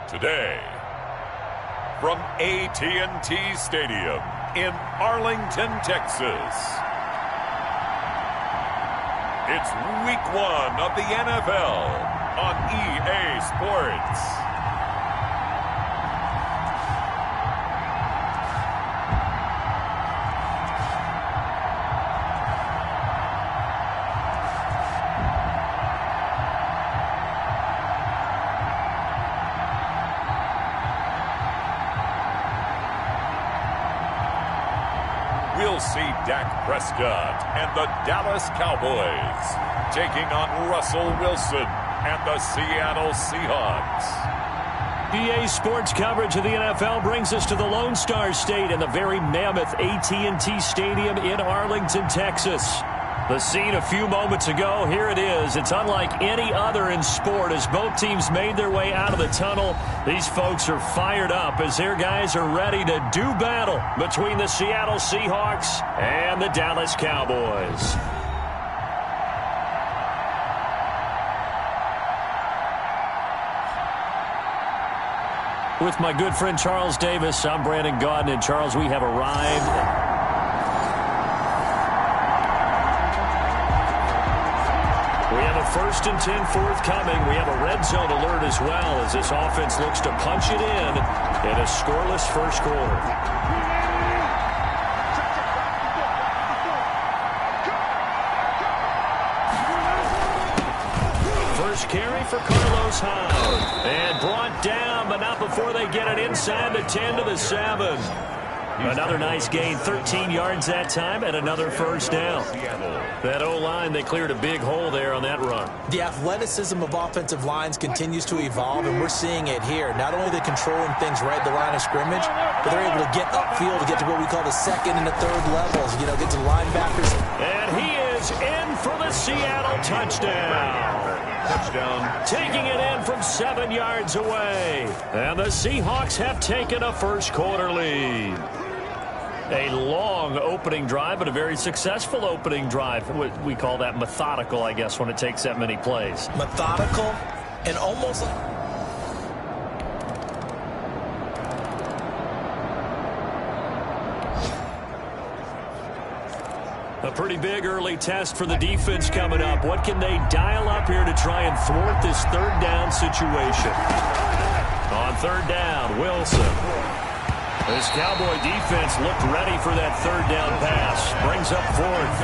Today, from AT&T Stadium in Arlington, Texas, it's Week 1 of the NFL on EA Sports. We'll see Dak Prescott and the Dallas Cowboys taking on Russell Wilson and the Seattle Seahawks. EA Sports coverage of the NFL brings us to the Lone Star State and the very mammoth AT&T Stadium in Arlington, Texas. The scene a few moments ago, here it is. It's unlike any other in sport as both teams made their way out of the tunnel. These folks are fired up as their guys are ready to do battle between the Seattle Seahawks and the Dallas Cowboys. With my good friend Charles Davis, I'm Brandon Gaudin. And Charles, we have arrived. We have a 1st and 10 forthcoming. We have a red zone alert as well as this offense looks to punch it in a scoreless first quarter. First carry for Carlos Hyde. And brought down, but not before they get it inside the 10 to the 7. Another nice gain, 13 yards that time, and another first down. That O-line, they cleared a big hole there on that run. The athleticism of offensive lines continues to evolve, and we're seeing it here. Not only are they controlling things right at the line of scrimmage, but they're able to get upfield to get to what we call the second and the third levels, get to the linebackers. And he is in for the Seattle touchdown. Taking it in from 7 yards away. And the Seahawks have taken a first quarter lead. A long opening drive, but a very successful opening drive. We call that methodical, I guess, when it takes that many plays. Methodical and almost... A pretty big early test for the defense coming up. What can they dial up here to try and thwart this third down situation? On third down, Wilson. This Cowboy defense looked ready for that third down pass. Brings up fourth.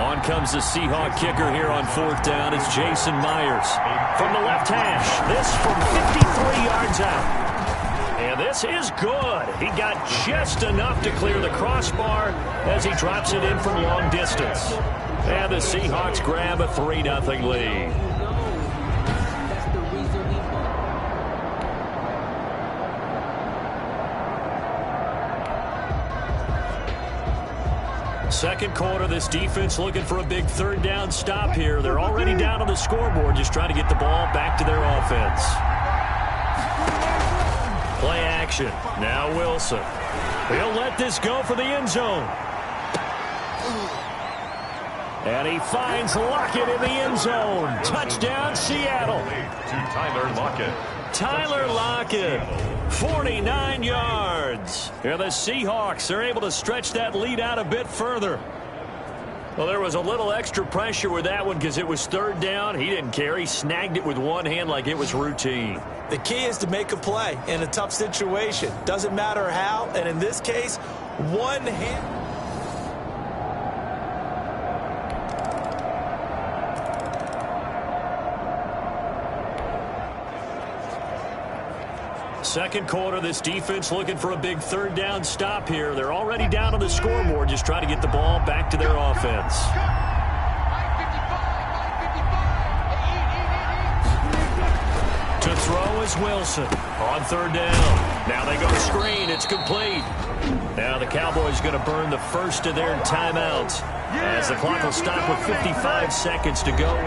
On comes the Seahawk kicker here on fourth down. It's Jason Myers. From the left hash. This from 53 yards out. And this is good. He got just enough to clear the crossbar as he drops it in from long distance. And the Seahawks grab a 3-0 lead. Second quarter, this defense looking for a big third down stop here. They're already down on the scoreboard, just trying to get the ball back to their offense. Play action. Now Wilson. He'll let this go for the end zone. And he finds Lockett in the end zone. Touchdown, Seattle. To Tyler Lockett. Tyler Lockett, 49 yards. And the Seahawks are able to stretch that lead out a bit further. Well, there was a little extra pressure with that one because it was third down. He didn't care. He snagged it with one hand like it was routine. The key is to make a play in a tough situation. Doesn't matter how, and in this case, one hand. Second quarter, this defense looking for a big third down stop here. They're already down on the scoreboard, just trying to get the ball back to their offense. To throw is Wilson on third down. Now they go screen. It's complete. Now the Cowboys going to burn the first of their timeouts as the clock will stop with 55 seconds to go.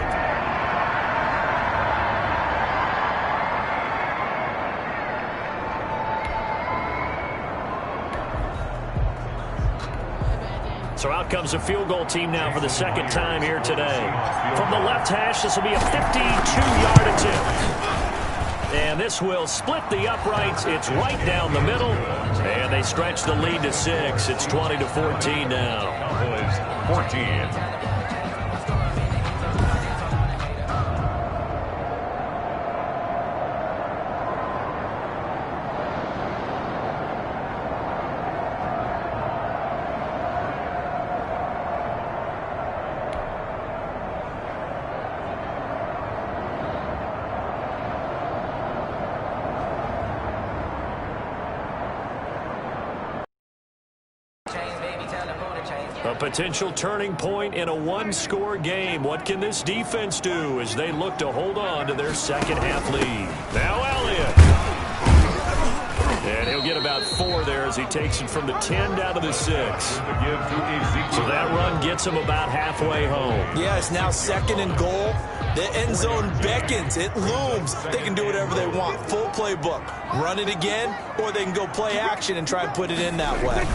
So out comes a field goal team now for the second time here today. From the left hash, this will be a 52-yard attempt. And this will split the uprights. It's right down the middle. And they stretch the lead to 6. It's 20-14 now. Cowboys 14. A potential turning point in a one-score game. What can this defense do as they look to hold on to their second-half lead? Now Elliott. And he'll get about 4 there as he takes it from the 10 down to the 6. So that run gets him about halfway home. Yeah, it's now 2nd and goal. The end zone beckons. It looms. They can do whatever they want. Full playbook. Run it again, or they can go play action and try and put it in that way.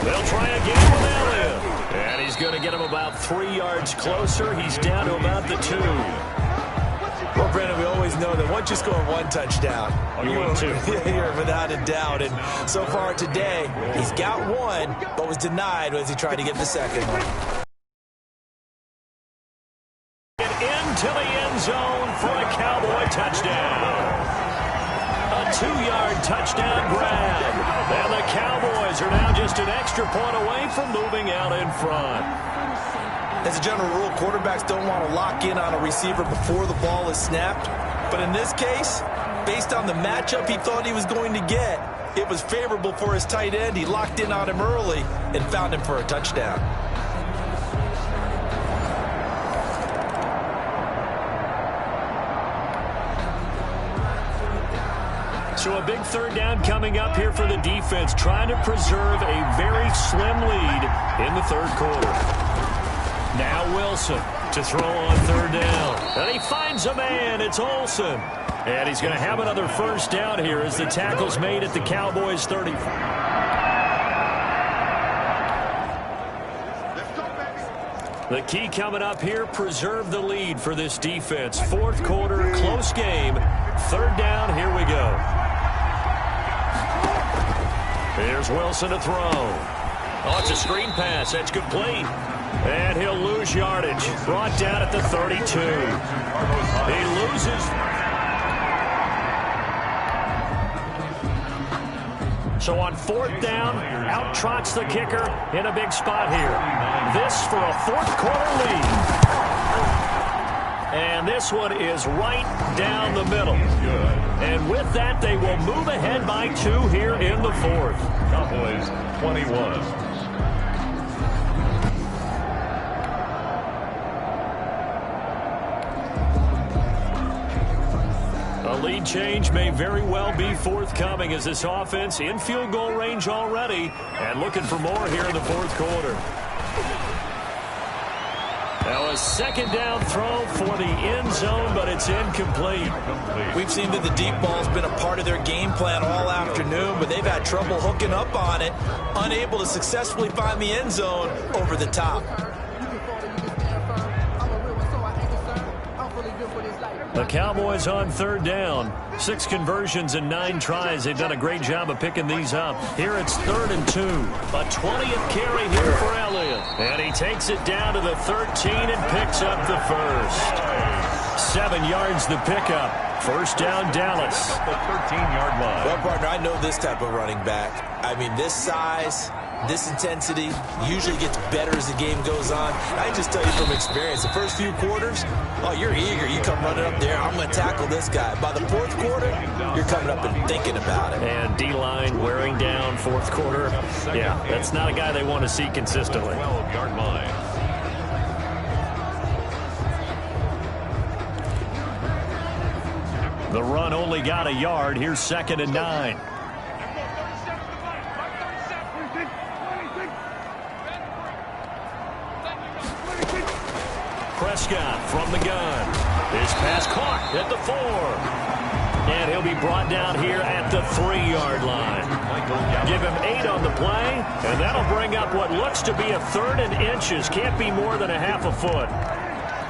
They'll try again with Elliott. And he's going to get him about 3 yards closer. He's down to about the 2. Well, Brandon, we always know that once you score 1 touchdown, you're without a doubt. And so far today, he's got 1, but was denied as he tried to get the second one. Into the end zone for a Cowboy touchdown. A 2-yard touchdown grab. And the Cowboys are now just an extra point away from moving out in front. As a general rule, quarterbacks don't want to lock in on a receiver before the ball is snapped. But in this case, based on the matchup he thought he was going to get, it was favorable for his tight end. He locked in on him early and found him for a touchdown. So a big 3rd down coming up here for the defense, trying to preserve a very slim lead in the 3rd quarter. Now Wilson to throw on 3rd down. And he finds a man. It's Olsen. And he's going to have another 1st down here as the tackle's made at the Cowboys 30. The key coming up here, preserve the lead for this defense. 4th quarter, close game. 3rd down, here we go. Here's Wilson to throw. Oh, it's a screen pass. That's complete. And he'll lose yardage. Brought down at the 32. He loses. So on 4th down, out trots the kicker in a big spot here. This for a 4th quarter lead. And this one is right down the middle. And with that, they will move ahead by 2 here in the 4th. Cowboys 21. A lead change may very well be forthcoming as this offense in field goal range already and looking for more here in the 4th quarter. Now a 2nd down throw for the end zone, but it's incomplete. We've seen that the deep ball's been a part of their game plan all afternoon, but they've had trouble hooking up on it, unable to successfully find the end zone over the top. The Cowboys on 3rd down. 6 conversions and 9 tries. They've done a great job of picking these up. Here it's 3rd and 2. A 20th carry here for Elliott. And he takes it down to the 13 and picks up the 1st. 7 yards the pickup. 1st down, Dallas. The 13-yard line. Well, partner, I know this type of running back. I mean, this size, this intensity usually gets better as the game goes on. I can just tell you from experience, the first few quarters, oh, you're eager. You come running up there, I'm going to tackle this guy. By the 4th quarter, you're coming up and thinking about it. And D-line wearing down 4th quarter. Yeah, that's not a guy they want to see consistently. 12-yard line. The run only got a yard. Here's 2nd and 9. Prescott from the gun. His pass caught at the 4. And he'll be brought down here at the 3-yard line. Give him 8 on the play, and that'll bring up what looks to be a 3rd and inches. Can't be more than a half a foot.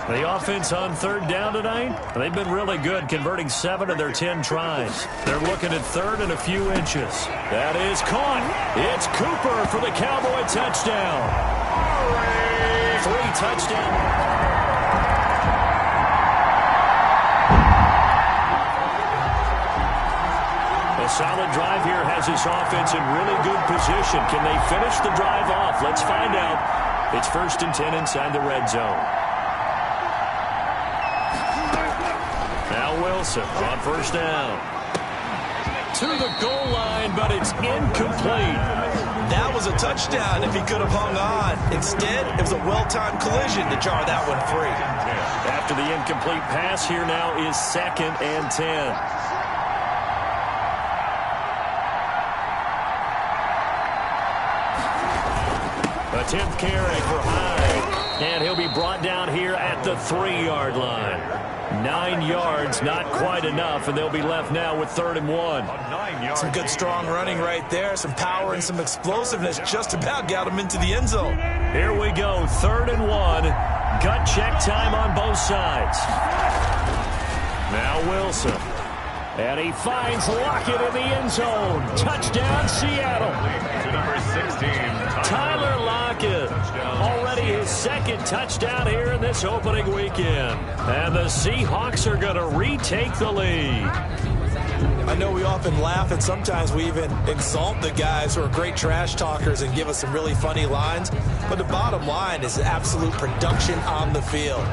The offense on 3rd down tonight, they've been really good, converting 7 of their 10 tries. They're looking at 3rd and a few inches. That is caught. It's Cooper for the Cowboy touchdown. 3 touchdowns. A solid drive here has this offense in really good position. Can they finish the drive off? Let's find out. It's 1st and 10 inside the red zone. Now Wilson on 1st down. To the goal line, but it's incomplete. That was a touchdown if he could have hung on. Instead, it was a well-timed collision to jar that one free. After the incomplete pass, here now is 2nd and 10. A 10th carry for Hyde. And he'll be brought down here at the 3-yard line. 9 yards, not quite enough, and they'll be left now with 3rd and 1. Some good strong running right there. Some power and some explosiveness just about got him into the end zone. Here we go, 3rd and 1. Gut check time on both sides. Now Wilson. And he finds Lockett in the end zone. Touchdown, Seattle. To number 16, Tyler Lockett. Already his 2nd touchdown here in this opening weekend. And the Seahawks are going to retake the lead. I know we often laugh, and sometimes we even insult the guys who are great trash talkers and give us some really funny lines. But the bottom line is absolute production on the field.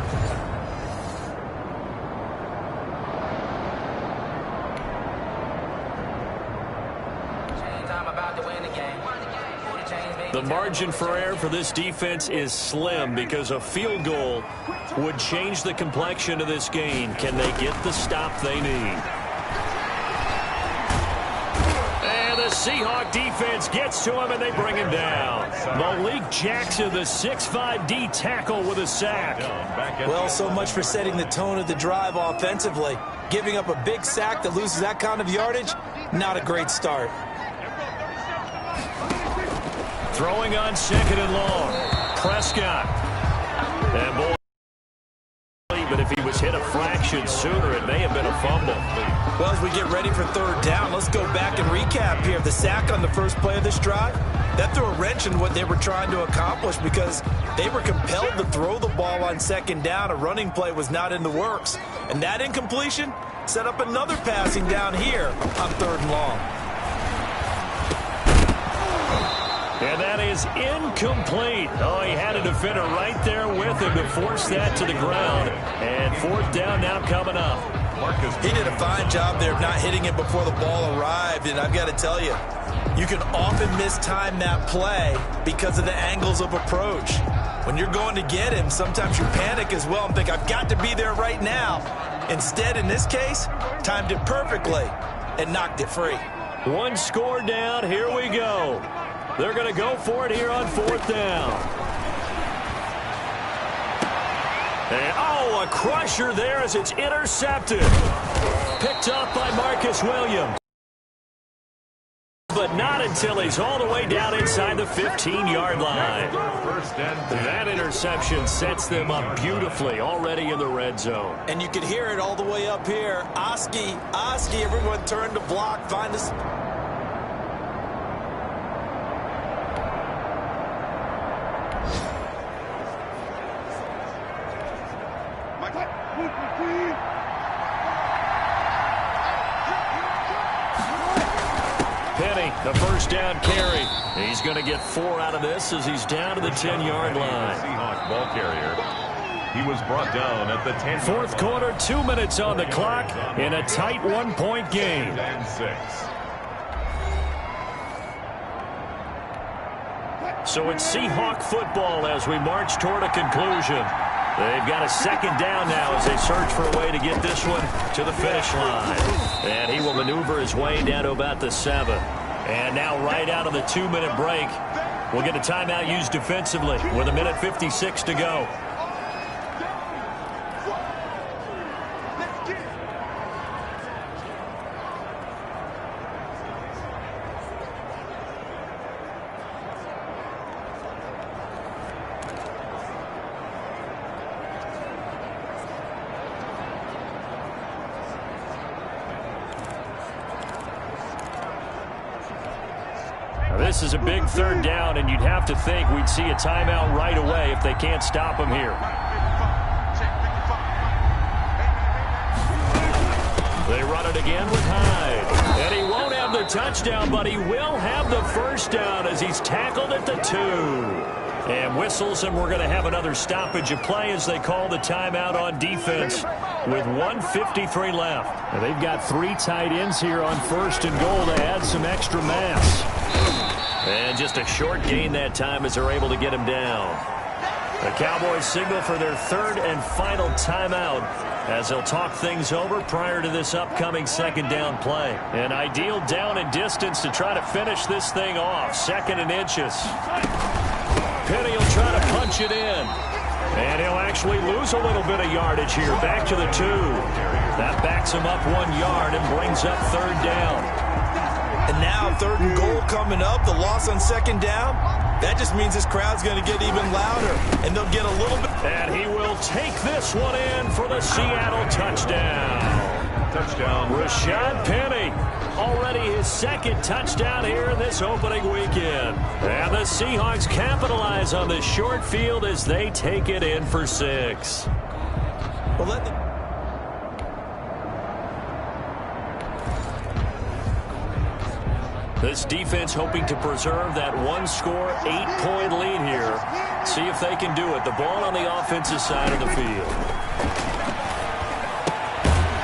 The margin for error for this defense is slim because a field goal would change the complexion of this game. Can they get the stop they need? And the Seahawk defense gets to him, and they bring him down. Malik Jackson, the 6'5" D tackle with a sack. Well, so much for setting the tone of the drive offensively. Giving up a big sack that loses that kind of yardage, not a great start. Throwing on 2nd and long. Prescott. And boy, but if he was hit a fraction sooner, it may have been a fumble. Well, as we get ready for 3rd down, let's go back and recap here. The sack on the first play of this drive, that threw a wrench in what they were trying to accomplish because they were compelled to throw the ball on 2nd down. A running play was not in the works. And that incompletion set up another passing down here on 3rd and long. And that is incomplete. Oh, he had a defender right there with him to force that to the ground. And 4th down now coming up. He did a fine job there of not hitting it before the ball arrived. And I've got to tell you, you can often mistime that play because of the angles of approach. When you're going to get him, sometimes you panic as well and think, I've got to be there right now. Instead, in this case, timed it perfectly and knocked it free. 1 score down. Here we go. They're going to go for it here on 4th down. And, oh, a crusher there as it's intercepted. Picked up by Marcus Williams. But not until he's all the way down inside the 15-yard line. That interception sets them up beautifully already in the red zone. And you can hear it all the way up here. Oski, everyone turn to block, find us. Penny, the 1st down carry. He's going to get 4 out of this as he's down to the 10-yard line. Seahawks ball carrier. He was brought down at the 10. 4th quarter, 2 minutes on the clock in a tight 1-point game. And 6. So it's Seahawk football as we march toward a conclusion. They've got a 2nd down now as they search for a way to get this one to the finish line. And he will maneuver his way down to about the 7. And now right out of the 2-minute break, we'll get a timeout used defensively with 1:56 to go. this is a big third down, and you'd have to think we'd see a timeout right away if they can't stop him here. They run it again with Hyde. And he won't have the touchdown, but he will have the first down as he's tackled at the 2. And whistles, and we're going to have another stoppage of play as they call the timeout on defense with 1:53 left. And they've got 3 tight ends here on 1st and goal to add some extra mass. And just a short gain that time as they're able to get him down. The Cowboys signal for their 3rd and final timeout as they'll talk things over prior to this upcoming 2nd down play. An ideal down and distance to try to finish this thing off. 2nd and inches. Penny will try to punch it in. And he'll actually lose a little bit of yardage here. Back to the 2. That backs him up 1 yard and brings up 3rd down. And now 3rd and goal coming up. The loss on 2nd down. That just means this crowd's going to get even louder. And they'll get a little bit. And he will take this one in for the Seattle touchdown. Touchdown. Rashad Penny. Already his 2nd touchdown here in this opening weekend. And the Seahawks capitalize on this short field as they take it in for 6. Well, this defense hoping to preserve that 1-score, 8-point lead here. See if they can do it. The ball on the offensive side of the field.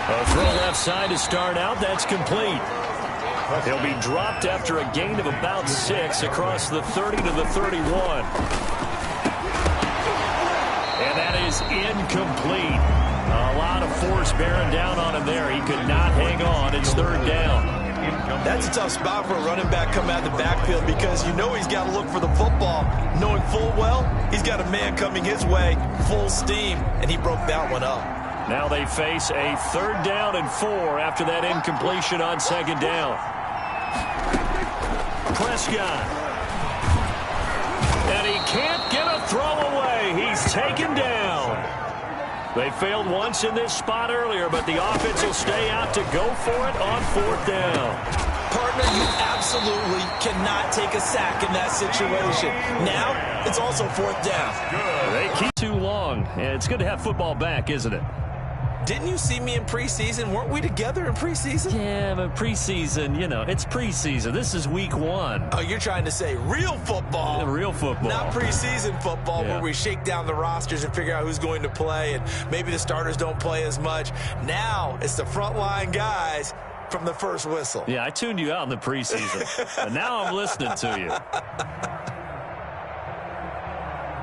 A throw left side to start out. That's complete. He'll be dropped after a gain of about 6 across the 30 to the 31. And that is incomplete. A lot of force bearing down on him there. He could not hang on. It's 3rd down. That's a tough spot for a running back coming out of the backfield because you know he's got to look for the football, knowing full well he's got a man coming his way, full steam, and he broke that one up. Now they face a 3rd down and 4 after that incompletion on 2nd down. Prescott. And he can't get a throw away. He's taken down. They failed once in this spot earlier, but the offense will stay out to go for it on 4th down. Partner, you absolutely cannot take a sack in that situation. Now, it's also 4th down. They keep too long. And it's good to have football back, isn't it? Didn't you see me in preseason? Weren't we together in preseason? Yeah, but preseason, you know, it's preseason. This is week 1. Oh, you're trying to say real football. Real football. Not preseason football where we shake down the rosters and figure out who's going to play, and maybe the starters don't play as much. Now it's the frontline guys from the first whistle. Yeah, I tuned you out in the preseason, and now I'm listening to you.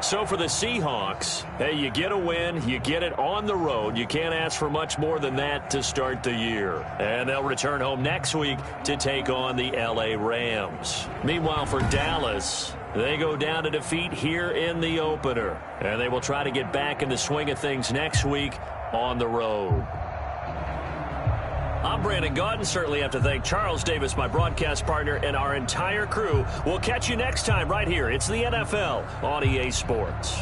So for the Seahawks, hey, you get a win, you get it on the road. You can't ask for much more than that to start the year. And they'll return home next week to take on the LA Rams. Meanwhile, for Dallas, they go down to defeat here in the opener. And they will try to get back in the swing of things next week on the road. I'm Brandon Gaudin. Certainly have to thank Charles Davis, my broadcast partner, and our entire crew. We'll catch you next time right here. It's the NFL on EA Sports.